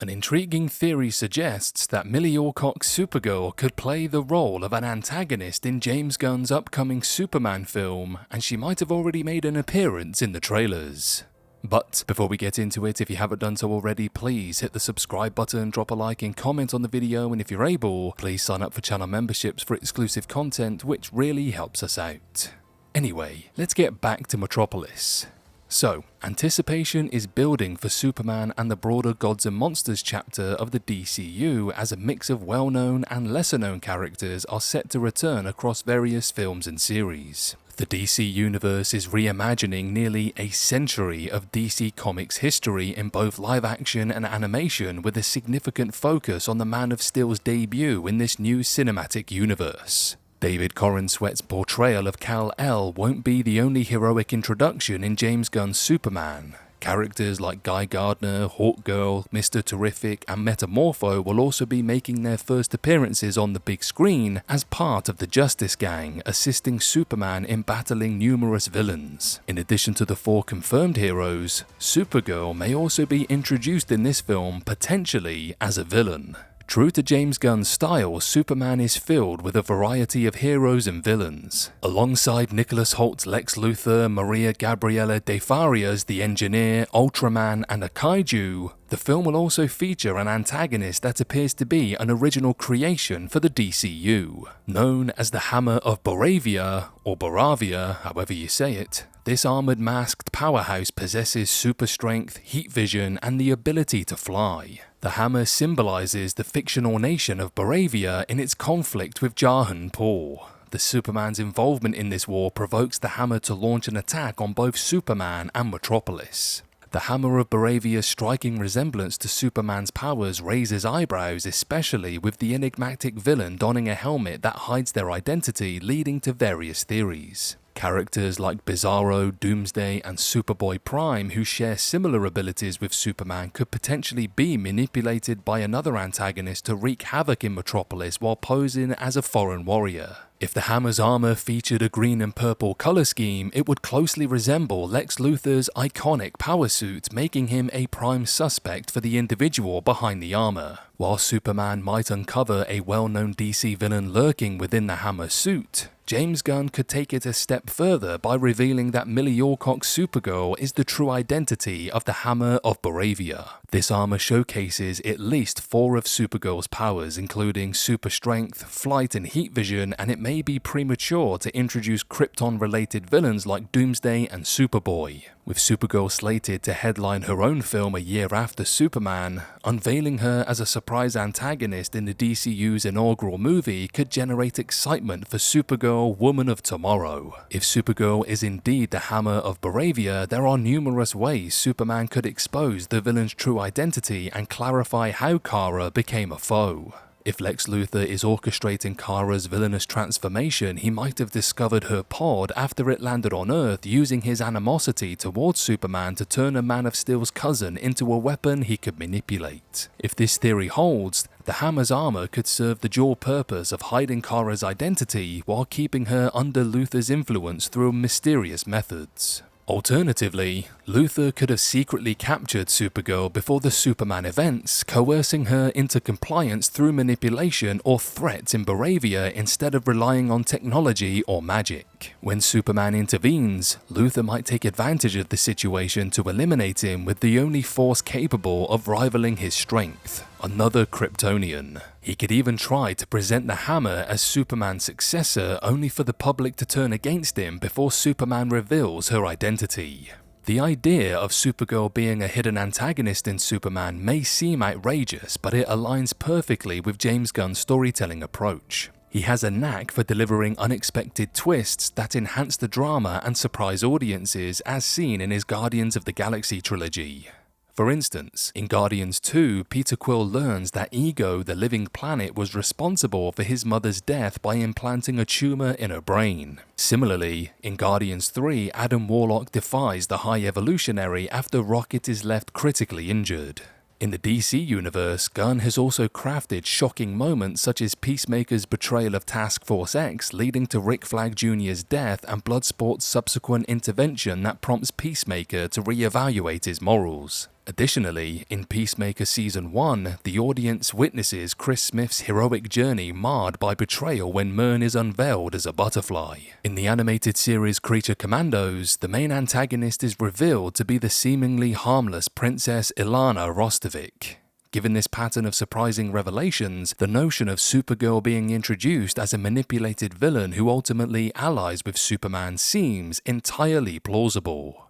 An intriguing theory suggests that Millie Alcock's Supergirl could play the role of an antagonist in James Gunn's upcoming Superman film, and she might have already made an appearance in the trailers. But before we get into it, if you haven't done so already, please hit the subscribe button, drop a like and comment on the video, and if you're able, please sign up for channel memberships for exclusive content, which really helps us out. Anyway, let's get back to Metropolis. So, anticipation is building for Superman and the broader Gods and Monsters chapter of the DCU as a mix of well-known and lesser-known characters are set to return across various films and series. The DC Universe is reimagining nearly a century of DC Comics history in both live action and animation, with a significant focus on the Man of Steel's debut in this new cinematic universe. David Corenswet's portrayal of Kal-El won't be the only heroic introduction in James Gunn's Superman. Characters like Guy Gardner, Hawkgirl, Mr. Terrific, and Metamorpho will also be making their first appearances on the big screen as part of the Justice Gang, assisting Superman in battling numerous villains. In addition to the 4 confirmed heroes, Supergirl may also be introduced in this film, potentially as a villain. True to James Gunn's style, Superman is filled with a variety of heroes and villains. Alongside Nicholas Holt's Lex Luthor, Maria Gabriela De Faria's The Engineer, Ultraman, and a Kaiju, the film will also feature an antagonist that appears to be an original creation for the DCU. Known as the Hammer of Boravia, or Boravia, however you say it, this armored masked powerhouse possesses super strength, heat vision, and the ability to fly. The hammer symbolizes the fictional nation of Boravia in its conflict with Jahanpur. The Superman's involvement in this war provokes the hammer to launch an attack on both Superman and Metropolis. The Hammer of Boravia's striking resemblance to Superman's powers raises eyebrows, especially with the enigmatic villain donning a helmet that hides their identity, leading to various theories. Characters like Bizarro, Doomsday, and Superboy Prime, who share similar abilities with Superman, could potentially be manipulated by another antagonist to wreak havoc in Metropolis while posing as a foreign warrior. If the Hammer's armor featured a green and purple color scheme, it would closely resemble Lex Luthor's iconic power suit, making him a prime suspect for the individual behind the armor. While Superman might uncover a well-known DC villain lurking within the Hammer suit, James Gunn could take it a step further by revealing that Millie Alcock's Supergirl is the true identity of the Hammer of Boravia. This armor showcases at least 4 of Supergirl's powers, including super strength, flight, and heat vision, and it may be premature to introduce Krypton-related villains like Doomsday and Superboy. With Supergirl slated to headline her own film a year after Superman, unveiling her as a surprise antagonist in the DCU's inaugural movie could generate excitement for Supergirl, Woman of Tomorrow. If Supergirl is indeed the Hammer of Boravia, there are numerous ways Superman could expose the villain's true identity and clarify how Kara became a foe. If Lex Luthor is orchestrating Kara's villainous transformation, he might have discovered her pod after it landed on Earth, using his animosity towards Superman to turn a Man of Steel's cousin into a weapon he could manipulate. If this theory holds, the Hammer's armor could serve the dual purpose of hiding Kara's identity while keeping her under Luthor's influence through mysterious methods. Alternatively, Luthor could have secretly captured Supergirl before the Superman events, coercing her into compliance through manipulation or threats in Boravia instead of relying on technology or magic. When Superman intervenes, Luthor might take advantage of the situation to eliminate him with the only force capable of rivaling his strength: another Kryptonian. He could even try to present the Hammer as Superman's successor, only for the public to turn against him before Superman reveals her identity. The idea of Supergirl being a hidden antagonist in Superman may seem outrageous, but it aligns perfectly with James Gunn's storytelling approach. He has a knack for delivering unexpected twists that enhance the drama and surprise audiences, as seen in his Guardians of the Galaxy trilogy. For instance, in Guardians 2, Peter Quill learns that Ego, the living planet, was responsible for his mother's death by implanting a tumor in her brain. Similarly, in Guardians 3, Adam Warlock defies the High Evolutionary after Rocket is left critically injured. In the DC universe, Gunn has also crafted shocking moments such as Peacemaker's betrayal of Task Force X, leading to Rick Flag Jr.'s death, and Bloodsport's subsequent intervention that prompts Peacemaker to re-evaluate his morals. Additionally, in Peacemaker Season 1, the audience witnesses Chris Smith's heroic journey marred by betrayal when Myrn is unveiled as a butterfly. In the animated series Creature Commandos, the main antagonist is revealed to be the seemingly harmless Princess Ilana Rostovich. Given this pattern of surprising revelations, the notion of Supergirl being introduced as a manipulated villain who ultimately allies with Superman seems entirely plausible.